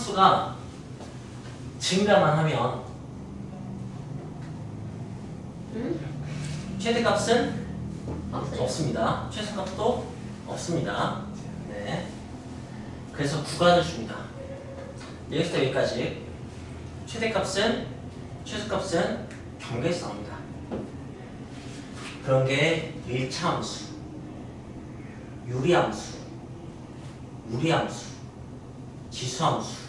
함수가 증가만 하면 최대값은 없습니다. 최소값도 없습니다. 네. 그래서 구간을 줍니다. 여기서 여기까지 최대값은 최소값은 경계에서 나옵니다. 그런 게 1차 함수, 유리함수, 무리함수, 지수함수,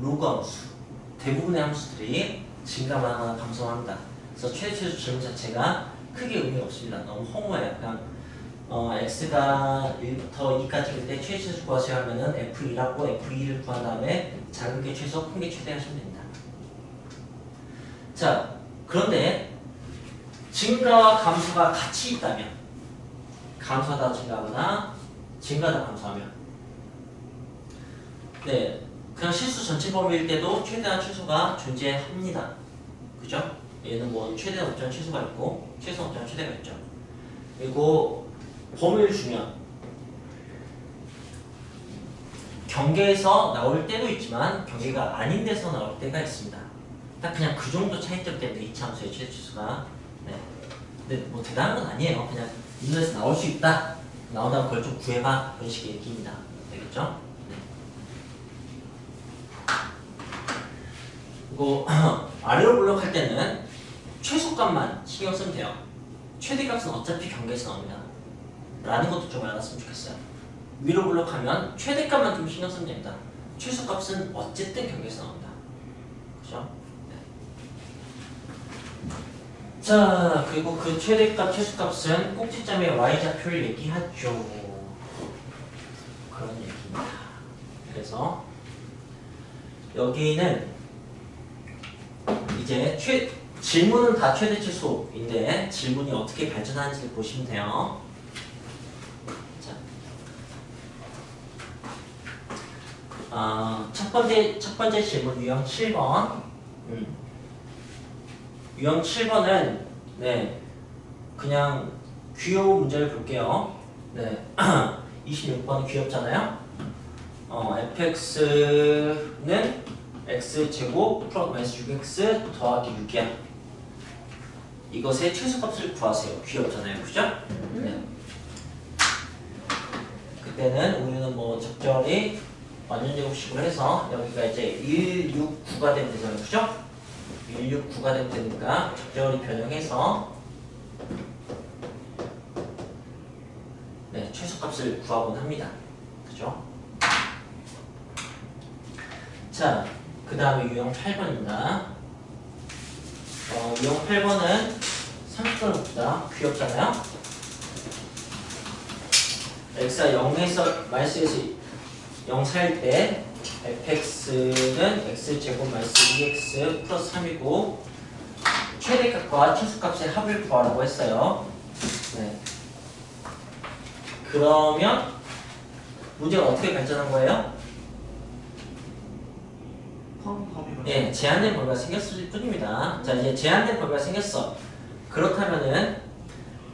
로그함수 대부분의 함수들이 증가만 하거나 감소합니다. 그래서 최대 최소 질문 자체가 크게 의미가 없습니다. 너무 허무해요. 그냥 x가 1부터 2까지일 때 최대 최소 구하세요 하면은 f2라고 f2를 구한 다음에 작은 게 최소, 큰 게 최대 하시면 됩니다. 자, 그런데 증가와 감소가 같이 있다면, 감소하다 증가하거나 증가하다 감소하면, 네, 그냥 실수 전체 범위일 때도 최대한 최소가 존재합니다. 그죠? 얘는 뭐 최대한 없잖아 최소가 있고 최소 없잖아 최대가 있죠. 그리고 범위를 주면 경계에서 나올 때도 있지만 경계가 아닌 데서 나올 때가 있습니다. 딱 그냥 그 정도 차이점 때문에 이차 함수의 최대 최소가. 네. 근데 뭐 대단한 건 아니에요. 그냥 인터넷에서 나올 수 있다. 나온다면 그걸 좀 구해봐. 그런 식의 얘기입니다. 되겠죠? 네. 그리고 아래로 블록할 때는 최소값만 신경 쓰면 돼요. 최대값은 어차피 경계에서 나옵니다. 라는 것도 좀 알았으면 좋겠어요. 위로 블록하면 최대값만 좀 신경 쓰면 됩니다. 최소값은 어쨌든 경계에서 나옵니다. 그죠? 자, 그리고 그 최대값, 최소값은 꼭지점의 y좌표를 얘기하죠. 그런 얘기입니다. 그래서 여기는 이제 질문은 다 최대 최소인데 질문이 어떻게 발전하는지를 보시면 돼요. 자, 첫 번째 질문 유형 7번. 유형 7번은 네, 그냥 귀여운 문제를 볼게요. 네. 26번은 귀엽잖아요. fx는 x제곱 플러스 6x 더하기 6이야. 이것의 최소값을 구하세요. 귀엽잖아요. 그죠? 네. 그때는 우리는 뭐 적절히 완전제곱식으로 해서 여기가 이제 1, 6, 9가 되면 되잖아요. 그죠? 1, 6, 9가 되면 되니까 적절히 변형해서 네, 최소값을 구하곤 합니다. 그죠? 자, 그 다음에 유형 8번입니다. 유형 8번은 30번을 봅시다. 귀엽잖아요? x가 0에서 마이너스에서 0 사이일 때 fx는 x제곱 마이너스 2x 플러스 3이고 최대값과 최소값의 합을 구하라고 했어요. 네. 그러면 문제가 어떻게 발전한 거예요? 네, 제한된 범위가 생겼을 뿐입니다. 자, 이제 제한된 범위가 생겼어. 그렇다면은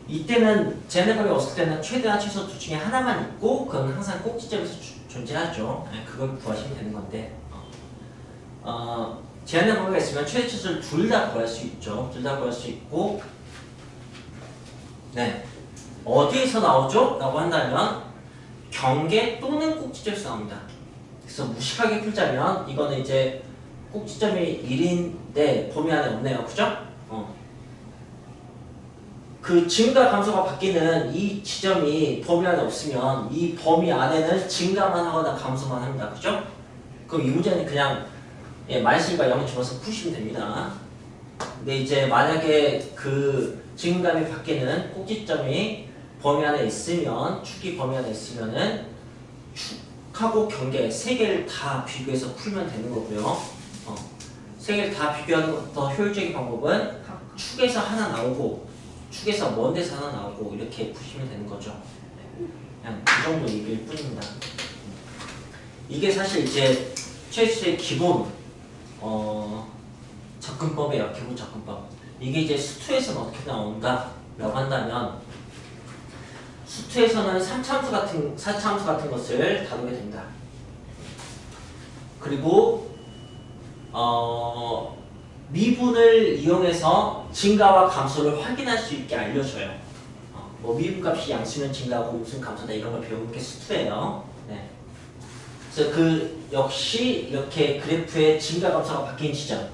이때는 제한된 범위가 없을 때는 최대와 최소 둘 중에 하나만 있고 그건 항상 꼭지점에서 존재하죠. 네, 그걸 구하시면 되는 건데 제한된 범위가 있으면 최대 최소를 둘 다 구할 수 있죠. 둘 다 구할 수 있고 네, 어디에서 나오죠? 라고 한다면 경계 또는 꼭지점에서 나옵니다. 그래서 무식하게 풀자면 이거는 이제 꼭지점이 1인데 범위 안에 없네요. 그죠? 그 증가 감소가 바뀌는 이 지점이 범위 안에 없으면 이 범위 안에는 증가만 하거나 감소만 합니다. 그죠? 그럼 이 문제는 그냥 마이너스 1과 0을 집어서 푸시면 됩니다. 근데 이제 만약에 그 증감이 바뀌는 꼭지점이 범위 안에 있으면 축이 범위 안에 있으면은 축하고 경계 세 개를 다 비교해서 풀면 되는 거고요. 세 개를 다 비교하는 더 효율적인 방법은 축에서 하나 나오고 축에서 먼 데서 하나 나오고 이렇게 푸시면 되는 거죠. 그냥 그 정도 얘기일 뿐입니다. 이게 사실 이제 최소의 기본 접근법이에요. 기본 접근법. 이게 이제 수투에서는 어떻게 나온다라고 한다면 수투에서는 3차함수 같은 4차함수 같은 것을 다루게 됩니다. 그리고 미분을 이용해서 증가와 감소를 확인할 수 있게 알려줘요. 뭐 미분값이 양수면 증가하고 음수면 감소다 이런 걸 배우는 게 수투예요. 네. 그래서 그 역시 이렇게 그래프의 증가 감소가 바뀐 지점,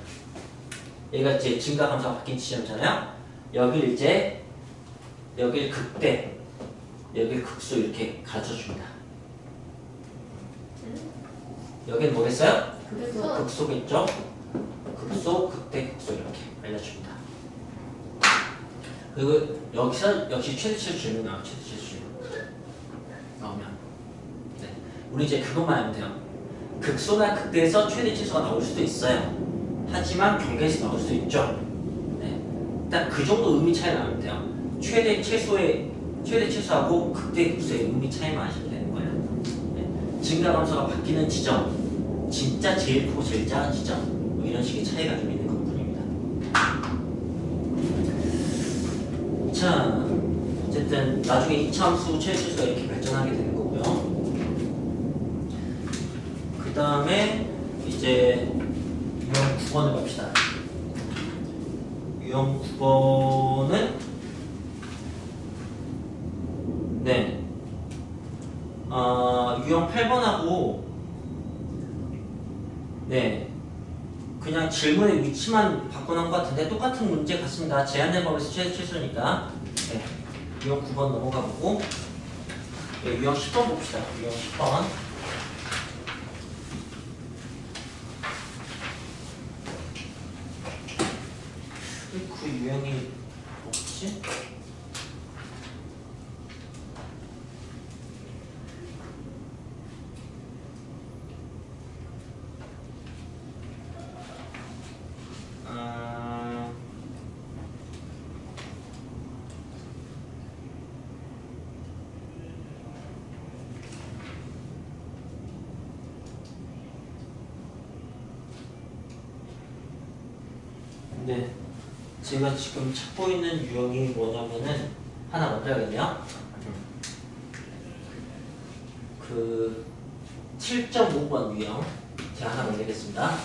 얘가 이제 증가 감소가 바뀐 지점이잖아요. 여길 이제 여길 극대, 여길 극소 이렇게 가르쳐줍니다. 여기는 뭐겠어요? 극소겠죠? 극소, 극대, 극소 이렇게 알려줍니다. 그리고 여기서 역시 최대치수 질문 나와요. 최대치수 질문 나오면 네. 우리 이제 그것만 알면 돼요. 극소나 극대에서 최대치수가 나올 수도 있어요. 하지만 경계에서 나올 수도 있죠. 네. 딱 그 정도 의미 차이 나면 돼요. 최대치수하고 극대, 극소의 의미 차이만 아시면 되는 거예요. 네. 증가 감소가 바뀌는 지점, 진짜 제일 크고 제일 작은 지점, 뭐 이런 식의 차이가 좀 있는 것뿐입니다. 자, 어쨌든 나중에 이차함수, 최대치수가 이렇게 발전하게 되는 거고요. 그 다음에 이제 유형 9번을 갑시다. 유형 9번은 네, 유형 8번하고 네, 그냥 질문의 위치만 바꿔놓은 것 같은데 똑같은 문제 같습니다. 제한된 범위에서 최소니까 네, 유형 9번 넘어가 보고 네, 유형 10번 봅시다. 유형 10번 그 유형이 뭐지? 네, 제가 지금 찾고 있는 유형이 뭐냐면은 하나 만들어야겠네요. 그 7.5번 유형 제가 하나 만들겠습니다.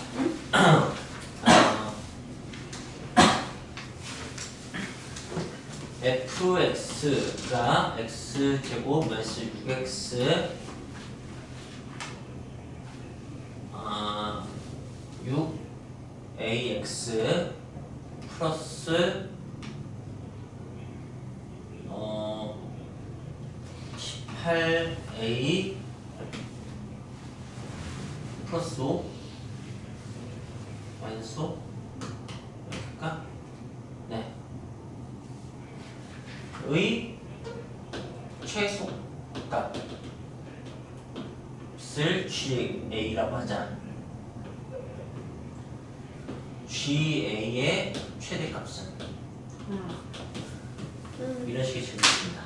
fx가 x제곱 마이너스 6x 6ax 플러스 18a 플러스 5 마이너스 5 이렇게일까? 네. 의 최소값을 GA라고 하자. GA의 최대값은 이런 식의 질문입니다.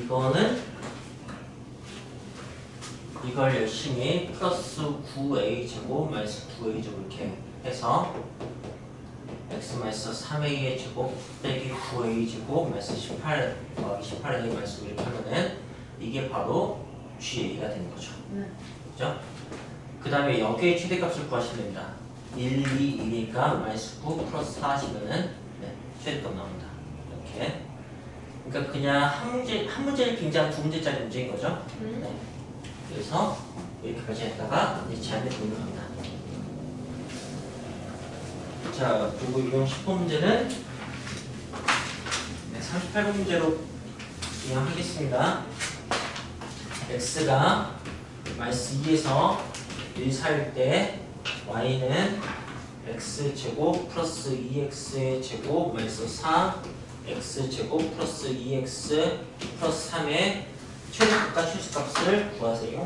이거는 이걸 열심히 플러스 9a 제곱 마이너스 9a 제곱 이렇게 해서 x 마이너스 3a의 제곱 빼기 9a 제곱 마이너스 18 더하기 18a 마이너스 이렇게 하면은 이게 바로 GA가 되는 거죠. 그죠? 그 다음에 여기에 최대값을 구하시면 됩니다. 1, 2, 1이니까 마이너스 9 플러스 4 하시면은 네, 최대값 나옵니다. 이렇게. 그러니까 그냥 한 문제를 빙자한 두 문제짜리 문제인 거죠. 네. 그래서 이렇게 발전했다가 이제 제한된 부분을 갑니다. 자, 그리고 유형 10번 문제는 네, 38번 문제로 이용하겠습니다. x가 마이너스 2에서 1 사이일 때 y는 x제곱 플러스 2x의 제곱 마이너스 4 x제곱 플러스 2x 플러스 3의 최대값과 최소값을 구하세요.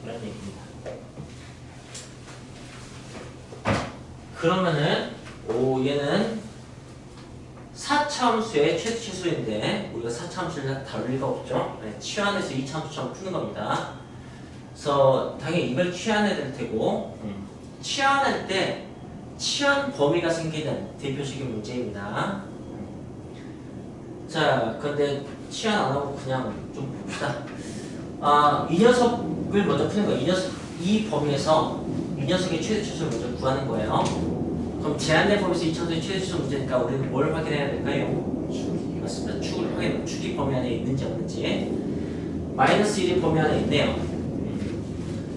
라는 얘기입니다. 그러면은 얘는 4차함수의 최소인데 우리가 4차함수를 다룰 리가 없죠. 네, 치환해서 2차함수처럼 푸는 겁니다. 그래서 당연히 이걸 치환해야 될 테고 치환할 때 치환 범위가 생기는 대표적인 문제입니다. 자, 근데 치환 안 하고 그냥 좀 봅시다. 이 녀석 그걸 먼저 푸는 거예요. 이 범위에서 이 녀석의 최대 추수를 먼저 구하는 거예요. 그럼 제한된 범위에서 이 녀석의 최대 추수 문제니까 우리는 뭘 확인해야 될까요? 맞습니다. 축을 확인, 축이 범위 안에 있는지 없는지. 마이너스 1이 범위 안에 있네요.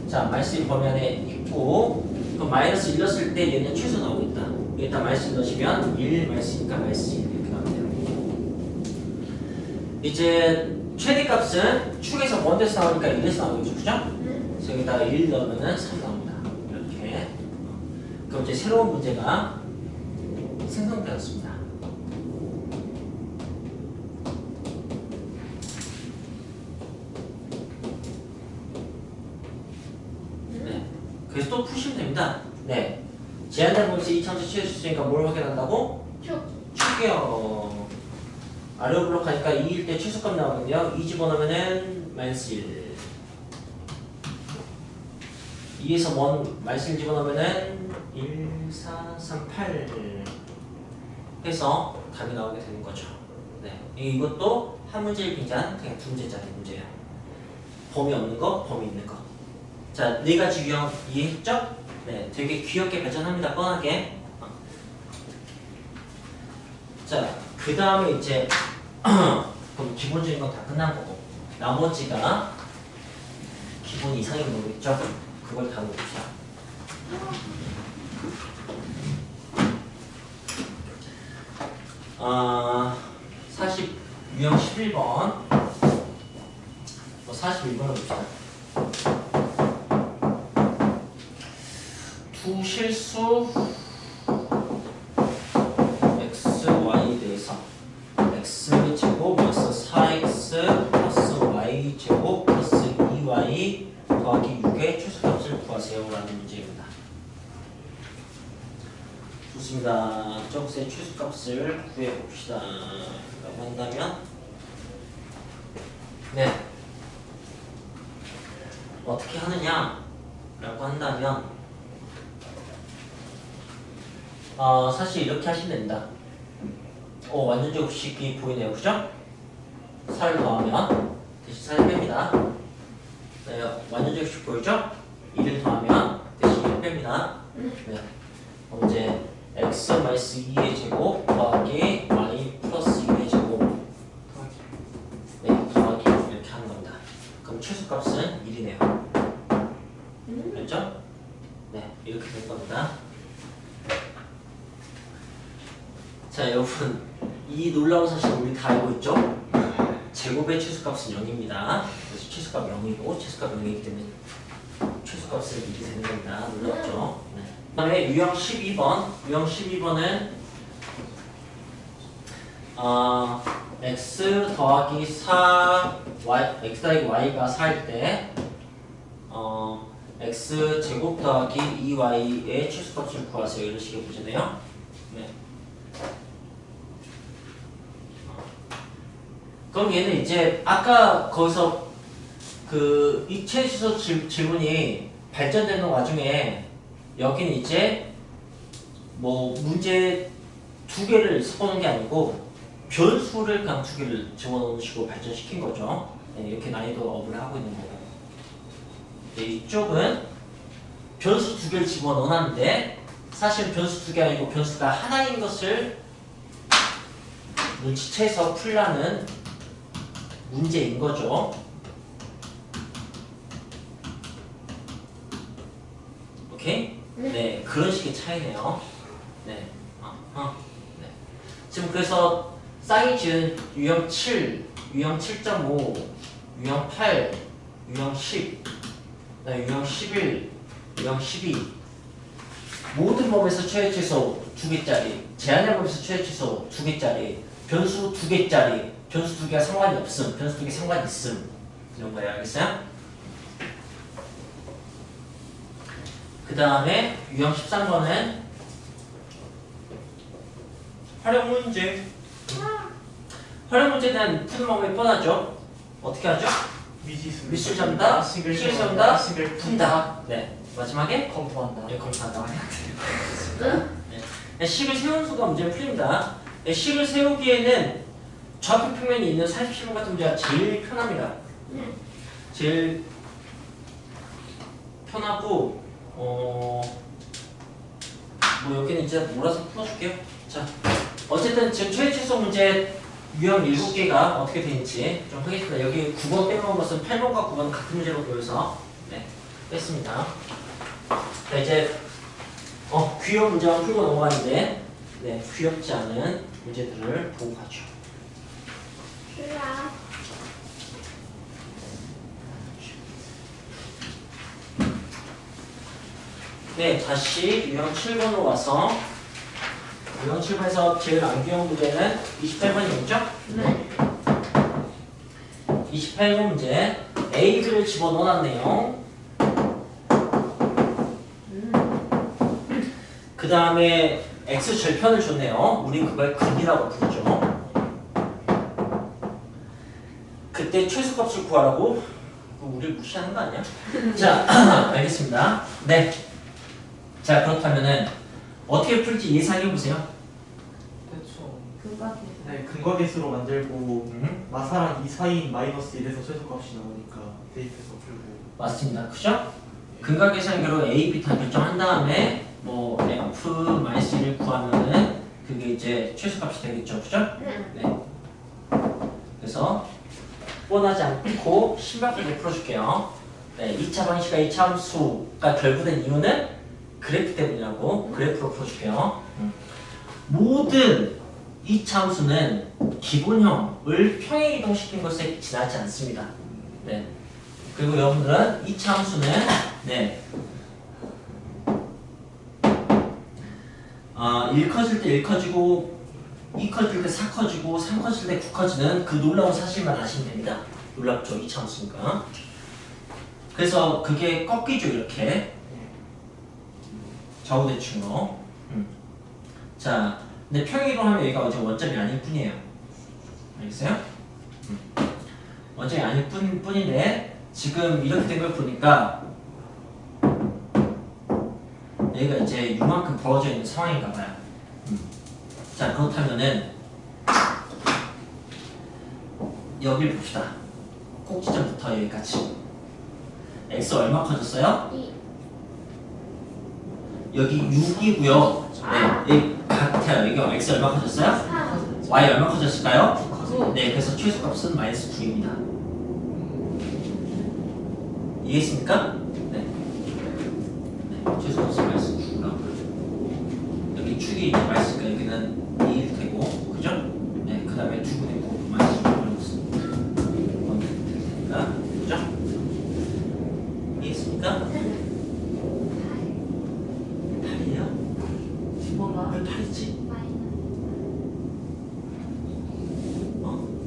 자, 마이너스 1 범위 안에 있고, 그럼 마이너스 1 넣었을 때 얘는 최소 나오고 있다. 일단 마이너스 1 넣으시면 1 마이너스니까 마이너스 1 이렇게 나오네요. 이제 최대값은 축에서 먼 데서 나오니까 1에서 나오겠죠, 그죠? 그래서 여기다가 1 넣으면 3 나옵니다. 이렇게. 그럼 이제 새로운 문제가 생성되었습니다. 네. 그래서 또 푸시면 됩니다. 네. 제한된 범위에서 이 참수 최대 수니까 뭘 확인한다고? 축이요. 아래로 블록하니까 2일 때 최소값 나오는데요. 2 집어넣으면은 마이너스 1. 2에서 먼 마이너스 1 집어넣으면은 1, 4, 3, 8 해서 답이 나오게 되는 거죠. 네. 이것도 한 문제를 빙자한 그냥 두 문제짜리 문제예요. 범위 없는 거, 범위 있는 거. 자, 네 가지 유형 이해했죠? 네. 되게 귀엽게 발전합니다. 뻔하게. 자, 그 다음에 이제 그럼 기본적인 건 다 끝난 거고 나머지가 기본 이상인 거겠죠? 그걸 다 봅시다. 유형 11번 41번을 봅시다. 두 실수 x, y에 대해서 x제곱 플러스 4x 플러스 y제곱 플러스 2y 더하기 6의 최소값을 구하세요 라는 문제입니다. 좋습니다. 적수의 최소값을 구해봅시다 라고 한다면 네 어떻게 하느냐 라고 한다면 사실 이렇게 하시면 됩니다. 완전 적식이 보이네요. 그죠? 4를 더하면 대신 4를 뺍니다. 네, 완전 적식 보이죠? 2를 더하면 대신 1을 뺍니다. 네. 그럼 이제 x 마이너스 2의 제곱 더하기 y 플러스 2의 제곱 네, 더하기 이렇게 하는 겁니다. 그럼 최소값은 1이네요. 알죠? 네, 이렇게 될 겁니다. 자, 여러분 이 놀라운 사실을 우리 다 알고 있죠? 제곱의 최소값은 0입니다. 그래서 최소값 0이고 최소값 0이기 때문에 최소값을 이렇게 되는 겁니다. 놀랍죠? 네. 그 다음에 유형 12번 유형 12번은 x 더하기 4 x 더하기 y가 4일 때 x 제곱 더하기 2y의 최소값을 구하세요. 이런 식의 문제네요. 네. 그럼 얘는 이제 아까 거기서 그 이 최소 질문이 발전되는 와중에 여기는 이제 뭐 문제 두 개를 섞어놓은 게 아니고 변수를 그냥 두 개를 집어넣는 식으로 발전시킨 거죠. 네, 이렇게 난이도 업을 하고 있는 거고. 네, 이쪽은 변수 두 개를 집어넣었는데 사실 변수 두 개 아니고 변수가 하나인 것을 눈치채서 풀라는 문제인 거죠. 오케이? 네, 그런 식의 차이네요. 네. 네. 지금 그래서 쌍이 지은 유형 7, 유형 7.5, 유형 8, 유형 10, 유형 11, 유형 12 모든 범위에서 최대 최소 2개짜리, 제한된 범위에서 최대 최소 2개짜리, 변수 2개짜리, 변수 2개가 상관이 없음, 변수 2개 상관이 있음 이런 거예요. 알겠어요? 그 다음에 유형 13번은 활용 문제. 활용 문제에 대한 푸는 방법이 뻔하죠. 어떻게 하죠? 미술 잡는다, 식을 세운다, 푼다. 네. 마지막에 검토한다. 네, 검토한다. 네. 식을 세운 수가 문제를 풀립니다. 네, 식을 세우기에는 좌표 평면이 있는 47번 같은 문제가 제일 편합니다. 제일 편하고 뭐 여기는 이제 몰아서 풀어줄게요. 자, 어쨌든 지금 최소 문제 유형 7개가 어떻게 되는지 좀 하겠습니다. 여기 9번 빼놓은 것은 8번과 9번은 같은 문제로 보여서 네, 뺐습니다. 자, 이제 귀여운 문제만 풀고 넘어가는데 네, 귀엽지 않은 문제들을 보고 가죠. 네, 다시 유형 7번으로 와서 유형 7번에서 제일 안 귀여운 문제는 28번이겠죠? 네. 28번 문제 A, B를 집어넣어놨네요. 그 다음에 X 절편을 줬네요. 우린 그걸 극이라고 부르죠. 그때 최소값을 구하라고? 우리를 무시하는 거 아니야? 자, 알겠습니다. 네. 자, 그렇다면은 어떻게 풀지 예상해보세요. 그렇죠. 그거지. 네, 근거계수로 만들고 마사랑 이 사이인 마이너스 1에서 최소값이 나오니까 대입해서 풀고. 맞습니다. 그죠? 근각계산기로 A, B 다 결정한 다음에 뭐 F-1을 구하면은 그게 이제 최소값이 되겠죠. 그죠? 네. 그래서 뻔하지 않고 신박하게 풀어줄게요. 네, 2차 방식과 2차 함수가 결부된 이유는 그래프 때문이라고 그래프로 풀어줄게요. 모든 2차 함수는 기본형을 평행 이동시킨 것에 지나지 않습니다. 네. 그리고 여러분들은 2차 함수는 네. 1 커질 때 1 커지고 2 커질 때 4 커지고 3 커질 때 9 커지는 그 놀라운 사실만 아시면 됩니다. 놀랍죠? 2차 함수니까. 그래서 그게 꺾이죠. 이렇게 좌우대칭으로. 자, 근데 평행이동하면 여기가 어제 원점이 아닐 뿐이에요. 알겠어요? 원점이 아닐 뿐인데 지금 이렇게 된 걸 보니까 얘가 이제 이만큼 벌어져 있는 상황인가 봐요. 자, 그렇다면은 여기를 봅시다. 꼭지점부터 여기까지. x 얼마 커졌어요? 2. 여기 6이고요. 네, 여기 같아요. 여기 x 얼마 커졌어요? 4. y 얼마 커졌을까요? 9. 네, 그래서 최소값은 마이너스 9입니다. 이해했습니까? 네. 네, 최소값은 마이너스 9고요. 여기 축이 이제 마이너스니까 여기는 2일 테고, 그죠? 네, 그 다음에 2고 되고 마이너스 9 마이너스 1될 테니까, 그죠? 이해했습니까? 8이에요? 뭐가? 왜 8이지?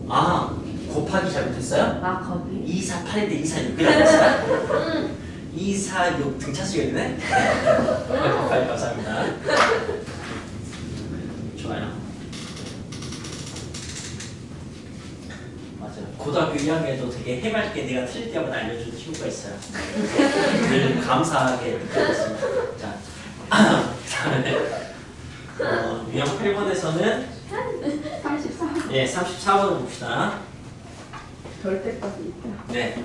아, 곱하기 잘못했어요? 아, 거기? 2, 4, 8인데 2, 4, 6이라고 했어요? 2, 4, 6 등차수였네? 곱하기 감사합니다. 좋아요. 맞아요. 고등학교 2학년에도 되게 해맑게 내가 틀릴 때마다 알려주는 친구가 있어요. 늘 감사하게 느껴졌습니다. 자, 다음에 유형 8번에서는 34. 네, 34번을 봅시다. 별 때까지 있다. 네.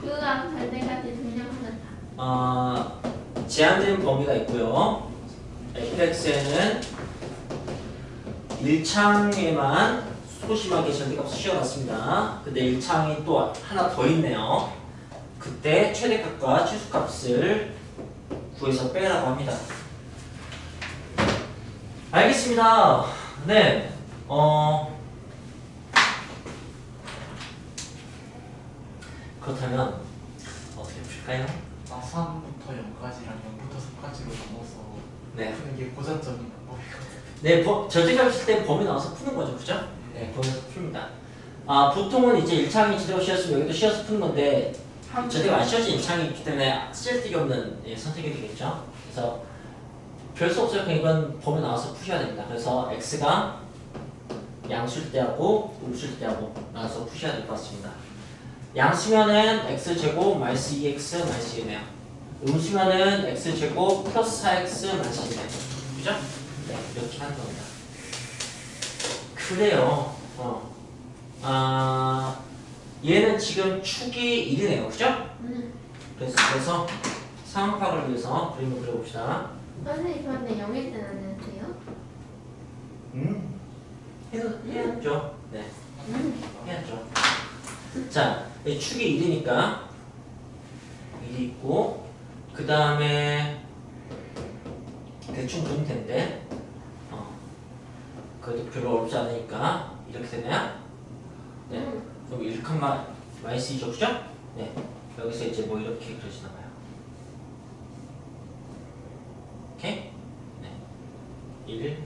U랑 별 때까지 증명하는 제한된 범위가 있고요. fx에는 1창에만 소심하게 절대값을 씌워놨습니다. 근데 1창이 또 하나 더 있네요. 그때 최대값과 최소값을 구해서 빼라고 합니다. 알겠습니다. 네. 그렇다면 어떻게 보실까요? 마삼부터 0까지랑 0부터 3까지로 나눠서 네. 푸는 게 고전적인 방법이거든요. 네, 절대값 있을 때 범위 나와서 푸는 거죠, 그죠? 네, 범위에서 풉니다. 보통은 이제 1창이 제대로 씌었으면 여기도 씌어서 푸는 건데 절대가 안 씌어진 1창이 있기 때문에 쓸데기 없는 선택이 되겠죠. 그래서 별 수 없어요. 그냥 이건 범위 나와서 푸셔야 됩니다. 그래서 x가 양수일 때하고 음수일 때하고 나와서 푸셔야 될 것 같습니다. 양수면은 x제곱 마이너스 2x 마이너스 1이네요. 음수면은 x제곱 플러스 4x 마이너스 1이네요. 그죠? 네, 이렇게 하는 겁니다. 그래요. 얘는 지금 축이 1이네요. 그죠? 그래서 상황 위해서 그림을 그려봅시다. 선생님 그런데 0일 때는 안 했어요? 해야죠. 네, 해야죠. 자, 이 축이 1이니까 1이 있고 그 다음에 대충 그릴 텐데 그래도 별로 어렵지 않으니까 이렇게 되나요? 네, 그럼 1,-2죠, 그죠? 네, 여기서 이제 뭐 이렇게 그려지나 봐요. 오케이? 네, 1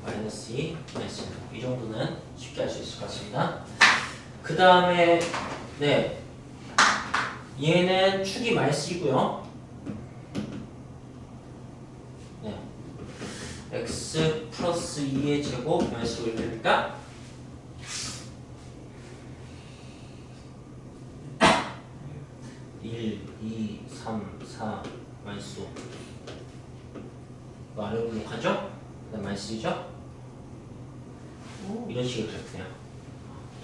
마이너스 2 마이너스 1. 이 정도는 쉽게 할 수 있을 것 같습니다. 그 다음에 네, 얘는 축이 마이너스 2고요. 네, x 플러스 2의 제곱 마이너스 5입니까? (1, 2, 3, 4) 마이너스 5 이거 아래로 블록하죠? 그 다음 마이너스 2죠? 이런 식의 그래프네요.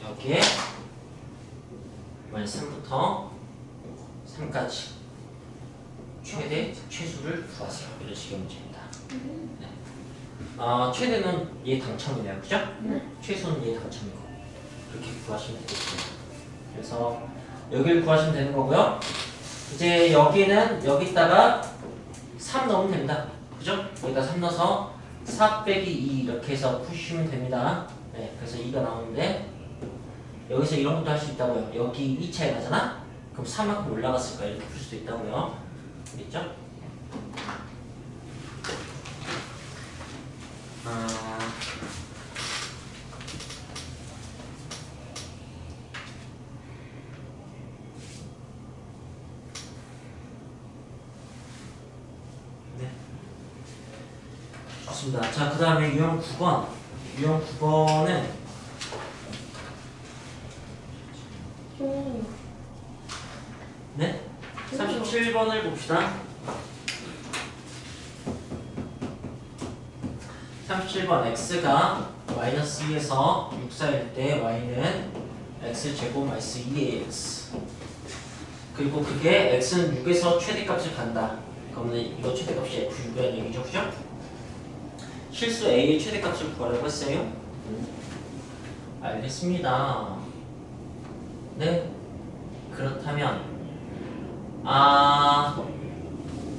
여기에 마이너스 3부터 3까지 최대 최수를 구하세요. 이런 식의 문제입니다. 네. 최대는 얘 당첨이네요, 그죠? 최소는 얘 당첨이고 그렇게 구하시면 되겠습니다. 그래서 여기를 구하시면 되는 거고요. 이제 여기는 여기다가 3 넣으면 됩니다. 그죠? 여기다 3 넣어서 4 빼기 2 이렇게 해서 푸시면 됩니다. 네, 그래서 2가 나오는데 여기서 이런 것도 할 수 있다고요. 여기 2 차이 나잖아? 그럼 4만큼 올라갔을까? 이렇게 풀 수도 있다고요. 알겠죠? 네. 좋습니다. 자, 그 다음에 유형 9번. 유형 9번은 네? 37번을 봅시다. 37번 x가 마이너스 2에서 6, 4일 때 y는 x제곱 마이너스 2의 x 그리고 그게 x는 6에서 최대값을 간다. 그러면 이거 최대값이 f6이라는 얘기죠, 그죠? 실수 a의 최대값을 구하라고 했어요. 알겠습니다. 네, 그렇다면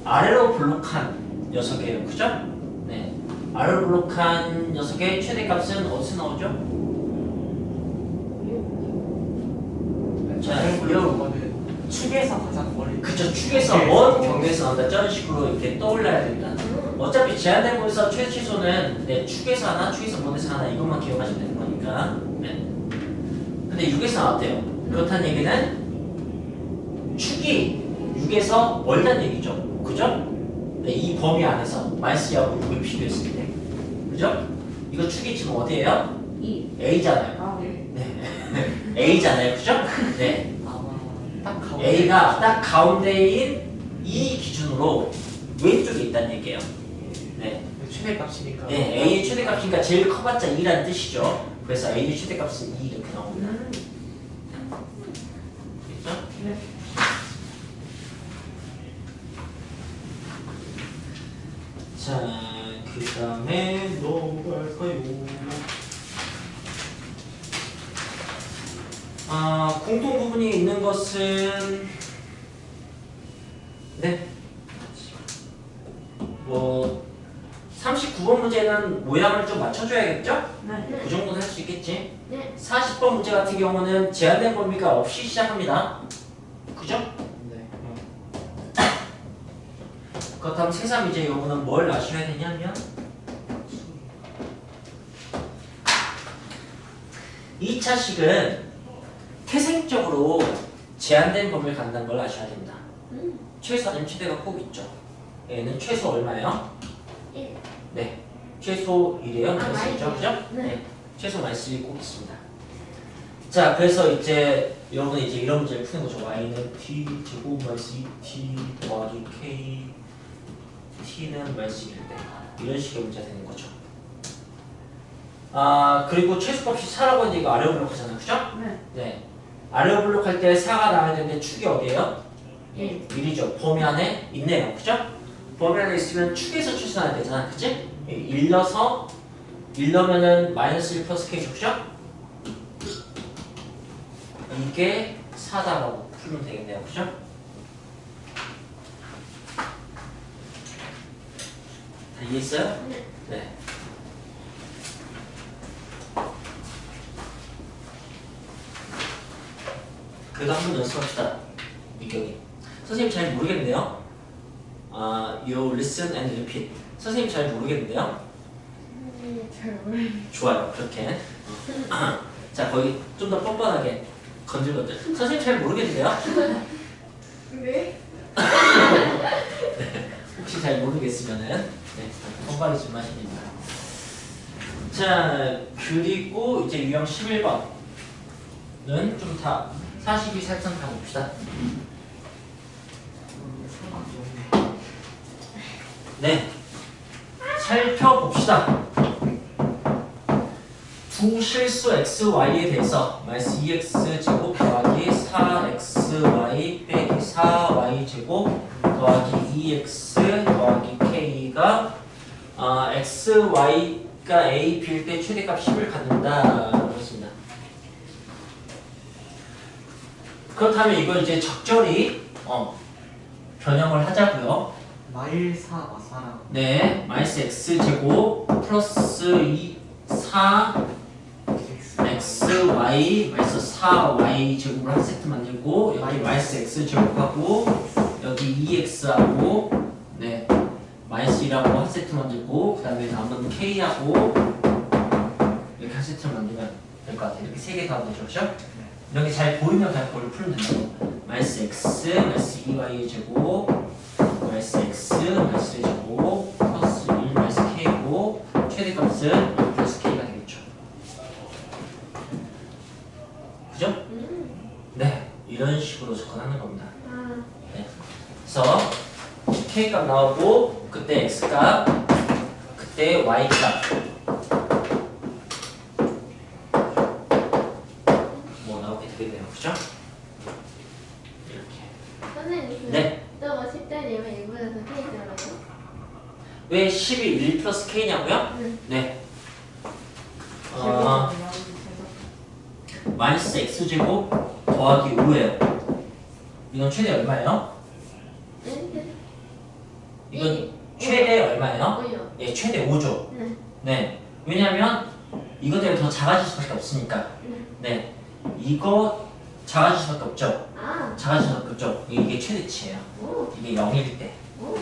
아래로 블록한 녀석이에요, 그죠? 네, 아래로 블록한 녀석의 최대값은 어디서 나오죠? 자, 이런 축에서 가장 멀리. 그쵸, 축에서 먼 경계에서 나온다. 저런 식으로 이렇게 떠올라야 됩니다. 어차피 제한된 곳에서 최소는 네, 축에서 하나, 축에서 먼에서 하나 이것만 기억하시면 되는 거니까. 네. 근데 6에서 나왔대요. 그렇다는 얘기는 축이 6에서 멀다는 얘기죠. 그죠? 네, 이 범위 안에서 마이너스하고 6을 비교했을 때. 그죠? 이거 축이 지금 어디예요? 2. A잖아요. 네. 네. A잖아요. 그죠? 네. 딱 가운데. A가 딱 가운데인 이 기준으로 왼쪽에 있다는 얘기예요. 네. 최대값이니까. 네, A의 최대값이니까 제일 커봤자 2라는 뜻이죠. 그래서 A의 최대값은 2 이렇게 나옵니다. 됐죠? 네. 자, 그 다음에 넘어갈까요? 공통 부분이 있는 것은 네, 뭐 39번 문제는 모양을 좀 맞춰줘야겠죠? 네. 그 정도는 할 수 있겠지? 네. 40번 문제 같은 경우는 제한된 범위가 없이 시작합니다. 그죠? 네. 그렇다면 새삼 이제 여러분은 뭘 아셔야 되냐면 2차식은 태생적으로 제한된 범위를 갖는다는 걸 아셔야 됩니다. 최소 아니면 최대가 꼭 있죠. 얘는 최소 얼마예요? 1. 네, 최소 1이에요. 마이너스 마이너스 1죠, 그죠? 네. 최소 마이너스 1이 꼭 있습니다. 자, 그래서 이제 여러분은 이제 이런 문제를 푸는 거죠. y는 t 제곱 마이너스 2t 더하기 k t는 마이너스 1일 때 이런 식의 문제가 되는 거죠. 그리고 최소값이 4라고 했는데 이거 아래로 블록하잖아요, 그죠? 네. 네. 아래로 블록할 때 4가 나와야 되는데 축이 어디예요? 1. 1이죠. 범위 안에 있네요. 그죠? 범위 안에 있으면 축에서 추산해야 되잖아. 그치? 일러면은 마이너스 1 플러스 K죠. 그죠? 이게 4다라고 풀면 되겠네요. 그죠? 다 이해했어요? 네. 네. 그래도 한번 연습합시다. 민경이. 선생님 잘 모르겠네요. You listen and repeat. 선생님 잘 모르겠는데요. 잘 모르겠어요. 좋아요. 그렇게. 자, 거기 좀 더 뻔뻔하게 건들건들. 선생님 잘 모르겠는데요. 네? 혹시 잘 모르겠으면은 네, 뻔뻔히 좀 하시면 됩니다. 자, 그리고 이제 유형 11번은 좀 다 사식이 살짝 가봅시다. 네, 살펴봅시다. 두 실수 xy에 대해서 마이너스 2x 제곱 더하기 4xy 빼기 4y 제곱 더하기 2x 더하기 k가 xy가 a, b일 때 최대값 10을 갖는다 그렇습니다. 그렇다면 이걸 이제 적절히 변형을 하자고요. 마일사 마사랑 네, 마이너스 x 제곱 플러스 4 xy 마이너스 4y 제곱을 한 세트 만들고 여기 마이너스 x 제곱하고 여기 2x하고 네 마이너스 1하고 한 세트 만들고 그 다음에 남은 k하고 이렇게 한 세트 만들면 될 것 같아요. 이렇게 세 개 다 되죠, 그렇죠? 이렇게 잘 보이면 그냥 그걸 풀면 된다고. 마이너스 x 마이너스 2y 제곱 마이너스 x 마이너스 1 제곱 플러스 1 마이너스 k고 최대값은 1 플러스 k가 되겠죠. 그죠? 네, 이런 식으로 접근하는 겁니다. 네. 그래서 k값 나오고 그때 x값, 그때 y값 뭐 나오게 되겠네요. 그죠? 이렇게. 선생님, 네. 숫자가 10대리면 1분에서 K 들어가요? 왜 10이 1 플러스 k냐고요? 네. 마이너스 x제곱 더하기 5예요. 이건 최대 얼마예요? 이건 최대 얼마예요? 5요. 예, 최대 5죠. 네. 네. 왜냐면 이것 때문에 더 작아질 수밖에 없으니까. 네. 이거 작아질 수밖에 없죠. 아, 작아질 수밖에 없죠. 이게 최대치예요. 오, 이게 0일 때. 오.